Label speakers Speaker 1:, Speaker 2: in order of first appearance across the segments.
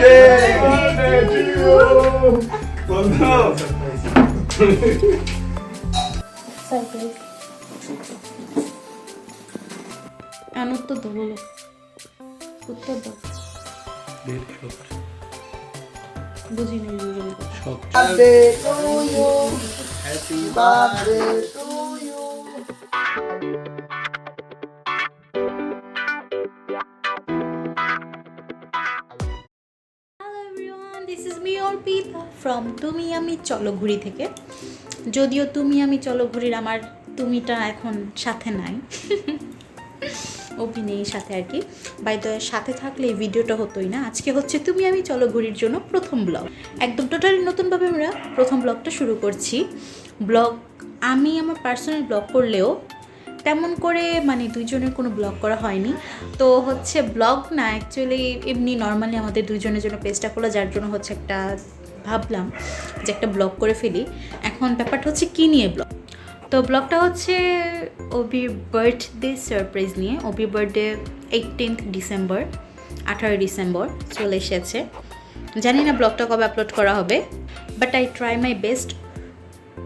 Speaker 1: birthday to you. বন্ধু
Speaker 2: surprise উত্তর দাও বলো উত্তর দাও বুঝি নেই
Speaker 1: birthday to you. Happy birthday to you.
Speaker 2: Hello everyone this is me Arpita from তুমি আমি চলো ঘুরি থেকে। যদিও তুমি আমি চলো ঘুরির আমার তুমিটা এখন সাথে নাই, অভি নেই সাথে আর কি। বাই দ্য সাথে থাকলে এই ভিডিওটা হতোই না। আজকে হচ্ছে তুমি আমি চলো ঘুরির জন্য প্রথম ব্লগ, একদম টোটালি নতুনভাবে আমরা প্রথম ব্লগটা শুরু করছি। ব্লগ আমি আমার পার্সোনাল ব্লগ করলেও তেমন করে মানে দুইজনের কোনো ব্লগ করা হয়নি। তো হচ্ছে ব্লগ না, অ্যাকচুয়ালি এমনি নর্মালি আমাদের দুইজনের জন্য পেজটা খোলা, যার জন্য হচ্ছে একটা ভাবলাম যে একটা ব্লগ করে ফেলি। এখন ব্যাপারটা হচ্ছে কী নিয়ে ব্লগ, তো ব্লগটা হচ্ছে অবির বার্থডে সারপ্রাইজ নিয়ে। অবির বার্থডে 18 ডিসেম্বর, 18 ডিসেম্বর চলে এসেছে। জানি না ব্লগটা কবে আপলোড করা হবে, but I try my best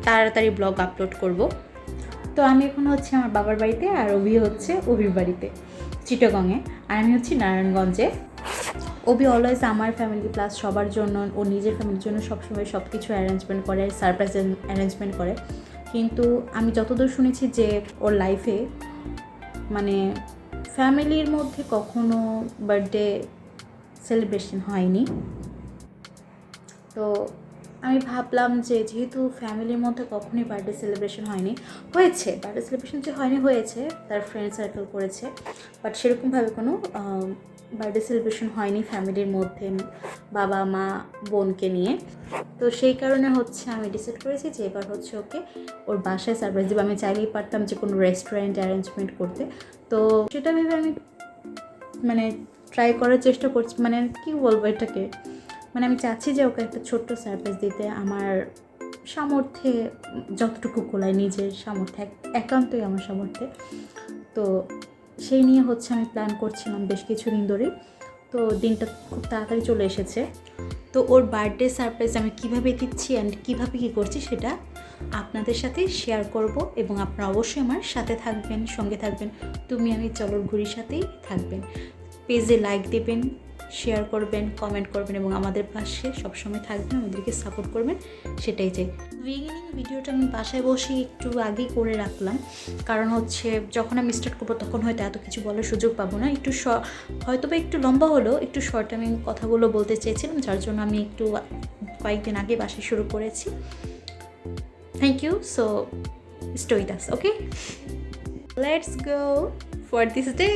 Speaker 2: তাড়াতাড়ি ব্লগ আপলোড করব। তো আমি এখন হচ্ছে আমার বাবার বাড়িতে, আর অভি হচ্ছে অভির বাড়িতে চিটাগংয়ে, আর আমি হচ্ছি নারায়ণগঞ্জে। অভি অলওয়েজ আমার ফ্যামিলি প্লাস সবার জন্য, ও নিজের ফ্যামিলির জন্য সবসময় সব কিছু অ্যারেঞ্জমেন্ট করে, সারপ্রাইজ অ্যারেঞ্জমেন্ট করে। কিন্তু আমি যতদূর শুনেছি যে ওর লাইফে মানে ফ্যামিলির মধ্যে কখনো বার্থডে সেলিব্রেশন হয়নি। তো আমি ভাবলাম যে যেহেতু ফ্যামিলির মধ্যে কখনোই বার্থডে সেলিব্রেশন হয়নি, হয়েছে বার্থডে সেলিব্রেশন যে হয়নি হয়েছে, তার ফ্রেন্ড সার্কেল করেছে, বাট সেরকমভাবে কোনো বার্থডে সেলিব্রেশন হয়নি ফ্যামিলির মধ্যে বাবা মা বোনকে নিয়ে। তো সেই কারণে হচ্ছে আমি ডিসাইড করেছি যে এবার হচ্ছে ওকে ওর বাসায় সারপ্রাইজ দেবো। আমি চাইলেই পারতাম যে কোনো রেস্টুরেন্ট অ্যারেঞ্জমেন্ট করতে, তো সেটা ভেবে আমি মানে ট্রাই করার চেষ্টা করছি। মানে কী বলবো এটাকে, মানে আমি চাচ্ছি যে ওকে একটা ছোট্ট সারপ্রাইজ দিতে, আমার সামর্থ্যে যতটুকু কোলায়, নিজের সামর্থ্যে, একান্তই আমার সামর্থ্যে। তো সেই নিয়ে হচ্ছে আমি প্ল্যান করছিলাম বেশ কিছুদিন ধরেই। তো দিনটা খুব তাড়াতাড়ি চলে এসেছে। তো ওর বার্থডে সারপ্রাইজ আমি কীভাবে দিচ্ছি অ্যান্ড কীভাবে কী করছি সেটা আপনাদের সাথে শেয়ার করব, এবং আপনারা অবশ্যই আমার সাথে থাকবেন, সঙ্গে থাকবেন, তুমি আমি চলোর ঘুরির সাথেই থাকবেন। পেজে লাইক দেবেন, শেয়ার করবেন, কমেন্ট করবেন এবং আমাদের পাশে সবসময় থাকবেন, আমাদেরকে সাপোর্ট করবেন, সেটাই চাই। বিগিনিং ভিডিওটা আমি বাসায় বসে একটু আগেই করে রাখলাম, কারণ হচ্ছে যখন আমি স্টার্ট করবো তখন হয়তো এত কিছু বলার সুযোগ পাবো না। একটু হয়তো বা একটু লম্বা হলেও একটু শর্ট আমি কথাগুলো বলতে চেয়েছিলাম, যার জন্য আমি একটু কয়েকদিন আগে বাসায় শুরু করেছি। Thank you, so stay with us, okay, let's go for this day.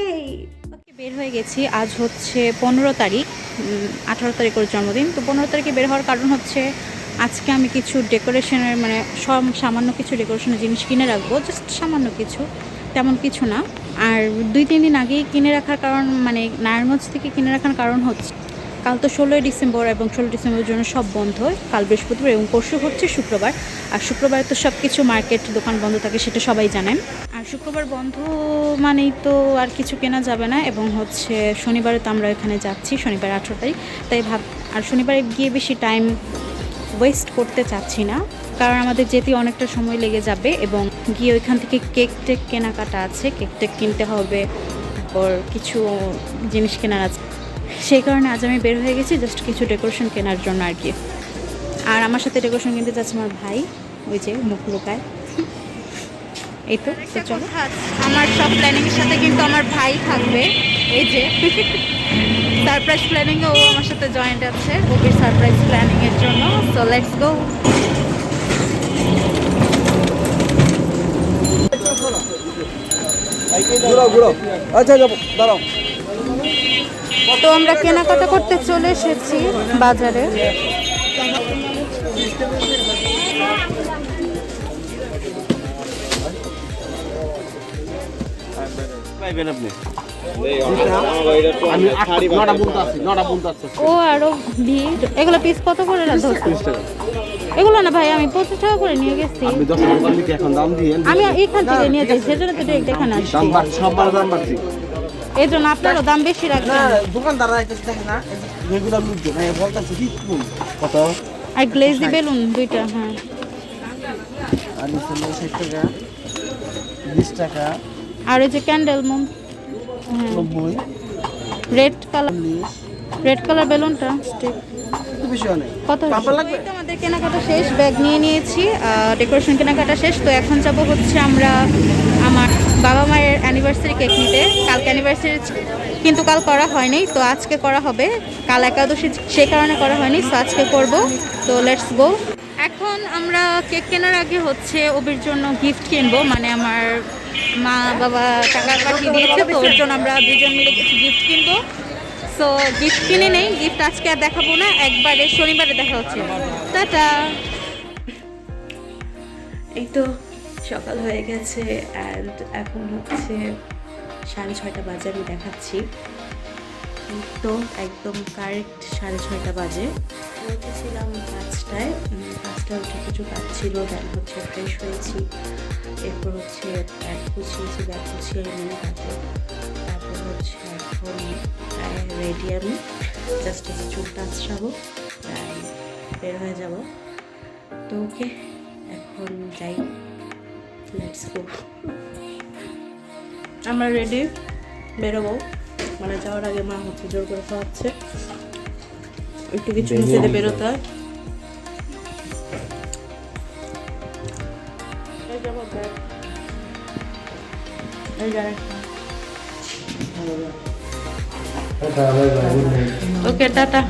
Speaker 2: বের হয়ে গেছি, আজ হচ্ছে 15 তারিখ, 18 তারিখ ওর জন্মদিন। তো 15 তারিখে বের হওয়ার কারণ হচ্ছে আজকে আমি কিছু ডেকোরেশনের মানে সামান্য কিছু ডেকোরেশনের জিনিস কিনে রাখবো, জাস্ট সামান্য কিছু, তেমন কিছু না। আর 2-3 দিন আগেই কিনে রাখার কারণ, মানে নারায়ণগঞ্জ থেকে কিনে রাখার কারণ হচ্ছে কাল তো 16 ডিসেম্বর, এবং 16 ডিসেম্বরের জন্য সব বন্ধ, কাল বৃহস্পতিবার এবং পরশু হচ্ছে শুক্রবার। আর শুক্রবার তো সব কিছু মার্কেট দোকান বন্ধ থাকে, সেটা সবাই জানেন। আর শুক্রবার বন্ধ মানেই তো আর কিছু কেনা যাবে না, এবং হচ্ছে শনিবারে তো আমরা এখানে যাচ্ছি, শনিবার 18 তারিখ, তাই আর শনিবারে গিয়ে বেশি টাইম ওয়েস্ট করতে চাচ্ছি না, কারণ আমাদের যেতে অনেকটা সময় লেগে যাবে, এবং গিয়ে ওইখান থেকে কেক টেক কেনাকাটা আছে, কেক টেক কিনতে হবে, তারপর কিছু জিনিস কেনার আছে। সেই কারণে আজ আমি বের হয়ে গেছি জাস্ট কিছু ডেকোরেশন কেনার জন্য আর কি। আর আমার সাথে ডেকোরেশন কিনতে যাচ্ছে আমার ভাই, ওই যে মুখ লুকায়, এই তো। চলো, আমার সব প্ল্যানিংয়ের সাথে কিন্তু আমার ভাই থাকবে, এই যে সারপ্রাইজ প্ল্যানিংয়ে ও আমার সাথে জয়েন্ট আছে ওকে সারপ্রাইজ প্ল্যানিংয়ের জন্য। So let's go.
Speaker 1: আচ্ছা যাবো, দাঁড়াও।
Speaker 2: তো আমরা কেনাকাটা করতে চলে এসেছি বাজারে। ও আরো ভিড়। এগুলো পিস কত করে? এগুলো না ভাই, আমি 25 টাকা করে নিয়ে গেছি। আমি এখান থেকে নিয়ে যাই, সেজন্য তো এখানে আসছি। এই জন্য আপনারও দাম বেশি
Speaker 1: না
Speaker 2: রাখবেন।
Speaker 1: দোকানদাররা এটা দেখে না রেগুলার লোকজন বলতেছে কি কত
Speaker 2: আর গ্লেজি বেলুন দুইটা, হ্যাঁ।
Speaker 1: আর নিচে 60 টাকা 20 টাকা
Speaker 2: আর এই যে ক্যান্ডেল মোম, হ্যাঁ
Speaker 1: 90
Speaker 2: রেড কালার,
Speaker 1: 40
Speaker 2: রেড কালার বেলুনটা স্টিক
Speaker 1: এত বেশি অনেক
Speaker 2: কত?
Speaker 1: পাপা লাগবে?
Speaker 2: এই তো আমাদের কেনাকাটা শেষ, ব্যাগ নিয়ে নিয়েছি, ডেকোরেশন কেনাকাটা শেষ। তো এখন যাব হচ্ছে আমরা আমার বাবা মায়ের অ্যানিভার্সারি কেক নিতে। কালকে অ্যানিভার্সারি কিন্তু কাল করা হয়নি, তো আজকে করা হবে। কাল একাদশী সেই কারণে করা হয়নি, তো আজকে করব। তো লেটস গো। এখন আমরা কেক কেনার আগে হচ্ছে ওবির জন্য গিফট কিনবো, মানে আমার মা বাবা টাকা পাঠিয়ে দিয়েছে, তো ওর জন্য আমরা দুজন মিলে কিছু গিফট কিনবো। সো গিফট কিনে নেই, গিফট আজকে আর দেখাবো না, একবারে শনিবারে দেখা হচ্ছে। টাটা। এই তো সকাল হয়ে গেছে অ্যান্ড এখন হচ্ছে 6:30 বাজে, আমি দেখাচ্ছি। এই তো একদম কারেক্ট 6:30 বাজে। উঠেছিলাম 5টায়, 5টায় উঠে কিছু কাজ ছিল, দেন হচ্ছে ফ্রেশ হয়েছি, এরপর হচ্ছে ব্যাগ গুছিয়েছি, ব্যাগ গুছিয়ে নিয়ে তারপর হচ্ছে এখন প্রায় রেডি, আমি জাস্ট চুলটা আঁচড়াবো, প্রায় বের হয়ে যাব। তো ওকে এখন যাই, লেটস গো। আমরা রেডি, বেরোবো। মানে যাওয়ার আগে মা হচ্ছে জোর করে খাওয়াচ্ছে, একটু কিছু নিচে বেরোতে হয়। ওকে টাটা।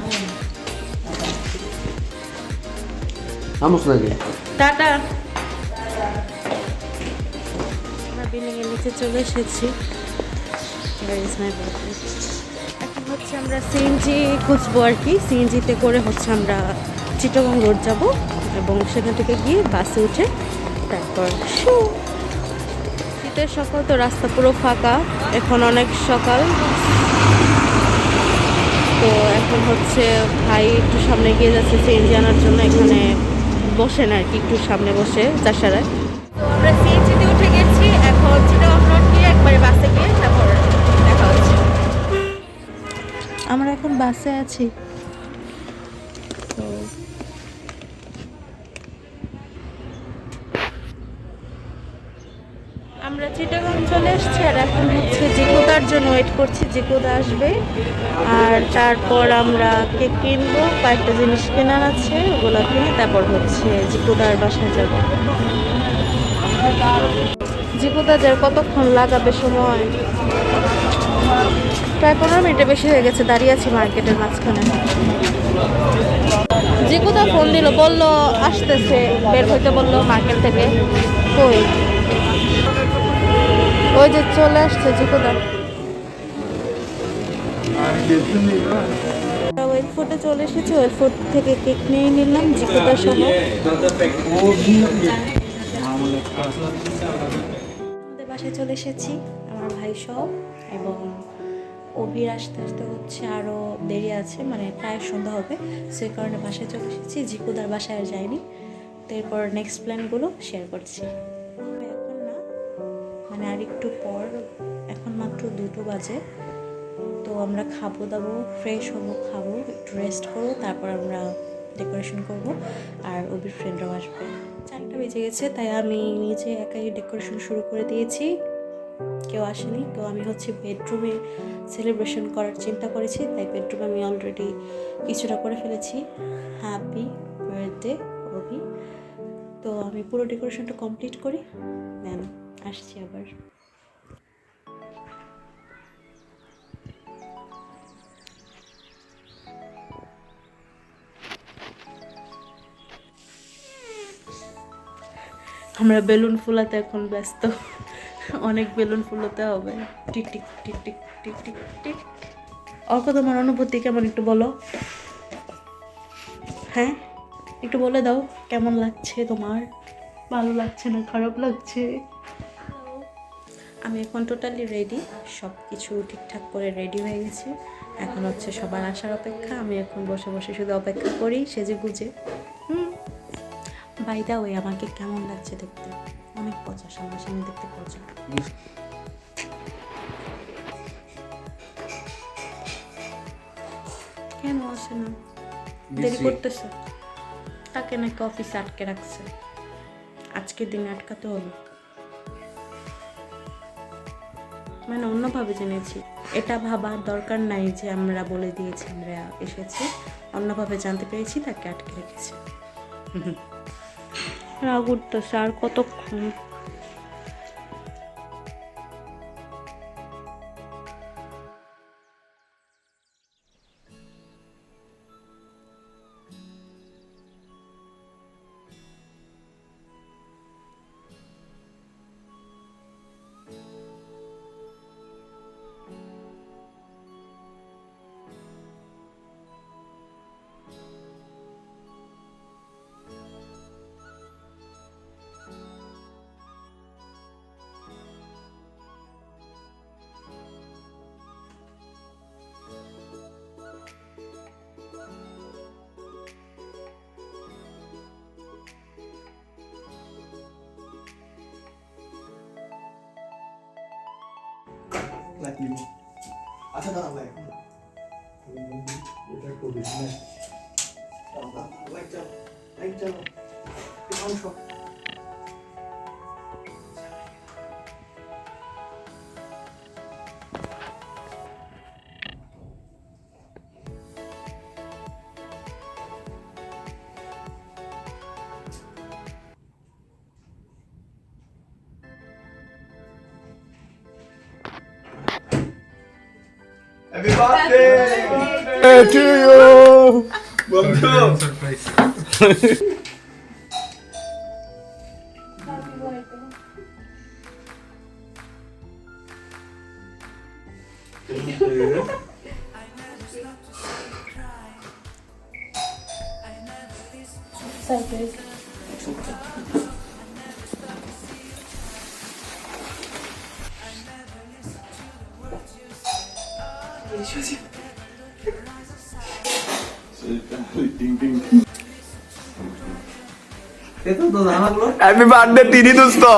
Speaker 1: আমস লাগে
Speaker 2: টাটা। আমরা বিল্ডিং এর নিচে চলে এসেছি। এখন হচ্ছে আমরা সিএনজি খুঁজবো আর কি, সিএনজিতে করে হচ্ছে আমরা চিটাগং রোড যাব এবং সেখান থেকে গিয়ে বাসে উঠে তারপর শীতের সকাল, তো রাস্তা পুরো ফাঁকা, এখন অনেক সকাল। তো এখন হচ্ছে ভাই একটু সামনে গিয়ে যাচ্ছে সিএনজি আনার জন্য, এখানে বসেন আর কি, একটু সামনে বসে চাষারায়। তো আমরা সিএনজিতে উঠে গেছি, এখন চিটাগং রোড গিয়ে একবারে বাসে গিয়ে তারপর দেখা হচ্ছে। আমরা এখন বাসে আছি। তো আমরা চিটাগং চলে এসেছি আর এখন হচ্ছে জিকুদার জন্য ওয়েট করছি, জিকুদা আসবে আর তারপর আমরা কেক কিনবো, কয়েকটা জিনিস কেনার আছে, ওগুলো কিনে তারপর হচ্ছে জিকুদার বাসায় যাব। জিকুদাদের কতক্ষণ লাগাবে সময়? প্রায় 15 মিনিটের বেশি হয়ে গেছে, দাঁড়িয়ে আছি মার্কেটের মাঝখানে। জিকুদা ফোন দিল, বললো আসতেছে, বের হইতে বললো মার্কেট থেকে। কই? ওই যে চলে আসছে জিকুদা। ওয়েলফুডে চলে এসেছি, ওয়েলফুড থেকে কেক নিয়ে নিলাম জিকুদা সহ। আমাদের বাসায় চলে এসেছি আমার ভাই সহ, এবং অভির আসতে আসতে হচ্ছে আরও দেরি আছে, মানে প্রায় সন্ধ্যা হবে, সেই কারণে বাসায় চলে এসেছি। জিকুদার বাসায় আর যাইনি, তো এরপর নেক্সট প্ল্যানগুলো শেয়ার করছি। এখন না, মানে আর একটু পর, এখন মাত্র 2টো বাজে। তো আমরা খাবো দাবো, ফ্রেশ হবো, খাবো, একটু রেস্ট করবো, তারপর আমরা ডেকোরেশন করব, আর অভির ফ্রেন্ডরাও আসবে। 4টা বেজে গেছে, তাই আমি নিজে একাই ডেকোরেশন শুরু করে দিয়েছি, কেউ আসেনি। তো আমি হচ্ছে বেডরুমে সেলিব্রেশন করার চিন্তা করেছি, তাই বেডরুমে আমি অলরেডি কিছুটা করে ফেলেছি। হ্যাপি বার্থডে অভি। তো আমি পুরো ডেকোরেশনটা কমপ্লিট করি, দেন আসছি আবার। আমরা বেলুন ফুলাতে এখন ব্যস্ত, অনেক বেলুন ফুলাতে হবে। টিক টিক টিক টিক টিক টিক টিক। অর্ক, তোমার অনুভূতি কেমন একটু বলো? হ্যাঁ একটু বলে দাও, কেমন লাগছে তোমার? ভালো লাগছে না খারাপ লাগছে? আমি এখন টোটালি রেডি, সব কিছু ঠিকঠাক করে রেডি হয়ে গেছি। এখন হচ্ছে সবার আসার অপেক্ষা, আমি এখন বসে বসে শুধু অপেক্ষা করি সেজে গুজে। বাই দা ওয়ে, আমাকে কেমন লাগছে দেখতে? অনেক পচা, সামনাসামনি দেখতে পচা। কেন আসে না? দেরি করতেছে। তাকে নাকি অফিসে আটকে রাখছে, আজকের দিনে আটকাতে হলো। মানে অন্যভাবে জেনেছি, এটা ভাবার দরকার নাই যে আমরা বলে দিয়েছি আমরা এসেছি, অন্যভাবে জানতে পেরেছি তাকে আটকে রেখেছে। রাগ উঠতেছে, আর কতক্ষণ?
Speaker 1: আচ্ছা দাঁড়াও ভাই, এটা করিস না। লাইট চালাও, অংশ। Happy birthday to you. বন্ধু surprise. Surprise.
Speaker 3: Happy birthday Tini दोस्तों।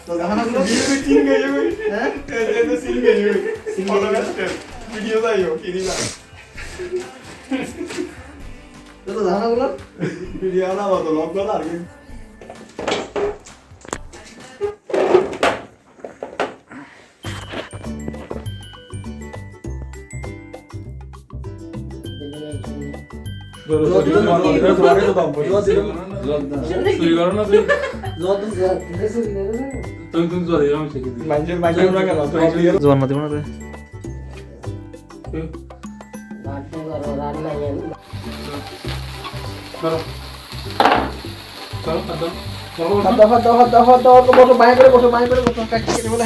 Speaker 1: तो गाना गुलो सीन गई है हैं? ये तो सीन गई है। फॉलो करते वीडियो आइयो टीनी का। तो गाना गुलो वीडियो ना वो तो लॉक वाला आ गया।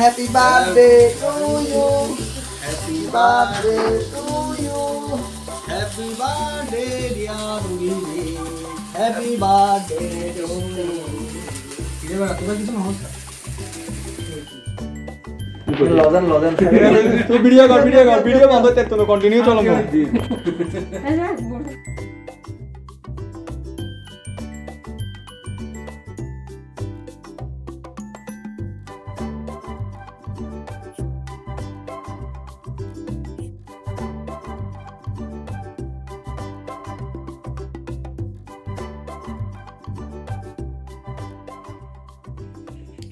Speaker 1: Happy birthday to you. Happy birthday to you. Happy birthday dear Ruby. Happy birthday to you. ये बड़ा तुम्हें कितना होता है? लॉजन तू वीडियो कर बंद कर तू कंटिन्यू चलो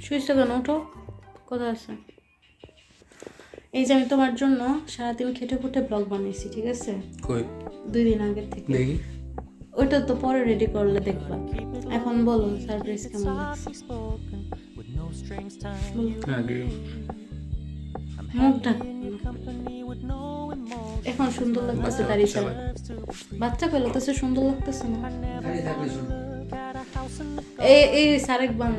Speaker 2: শুয়েছো কেন? ওঠো, কোথায় আছে? এই যে আমি তোমার জন্য সারাদিন খেটে খুঁটে ব্লগ বানাইছি, ঠিক আছে?
Speaker 3: কই
Speaker 2: 2 দিন আগের থেকে
Speaker 3: দেখি।
Speaker 2: ওইটা তো পরে রেডি করলে দেখবা। এখন বলো সারপ্রাইজ কেমন লাগছে? মুখ ঢাক। এখন সুন্দর লাগতেছে দাড়ি ছাড়া। বাচ্চা পেলে তো সুন্দর লাগতেছে না। এই সারেক বান।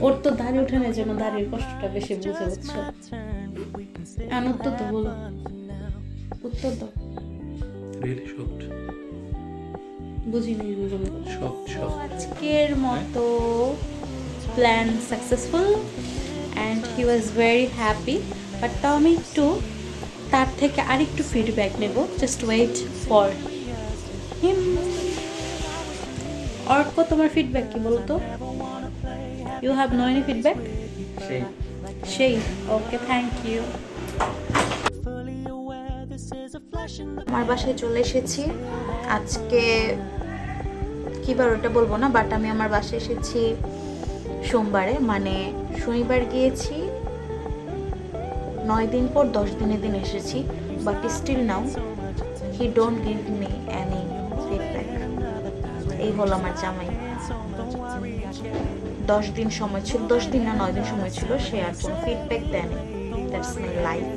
Speaker 2: ওর তো দাড়ি ওঠে না, যেন দাড়ির কষ্টটা বেশি বুঝে, বুঝছো? উত্তর তো বলো, উত্তর দাও। বুঝিনি আজকের মতো plan successful and he was very happy. But তাও আমি একটু তার থেকে আরেকটু ফিডব্যাক নেব। Just wait for him. Arka, তোমার ফিডব্যাক কি বলো তো? You have no any feedback? সেই ওকে, থ্যাংক ইউ। আমার বাসায় চলে এসেছি। আজকে কি বার ওটা বলবো না, বাট আমি আমার বাসায় এসেছি সোমবারে, মানে শনিবার গিয়েছি, 9 দিন পর 10 দিনের দিন এসেছি, but still now he don't give me any feedback. এই হলো আমার জামাই। 10 দিন সময় ছিল, 10 দিন না 9 দিন সময় ছিল, সে আর কোনো ফিডব্যাক দেয়নি। That's my life.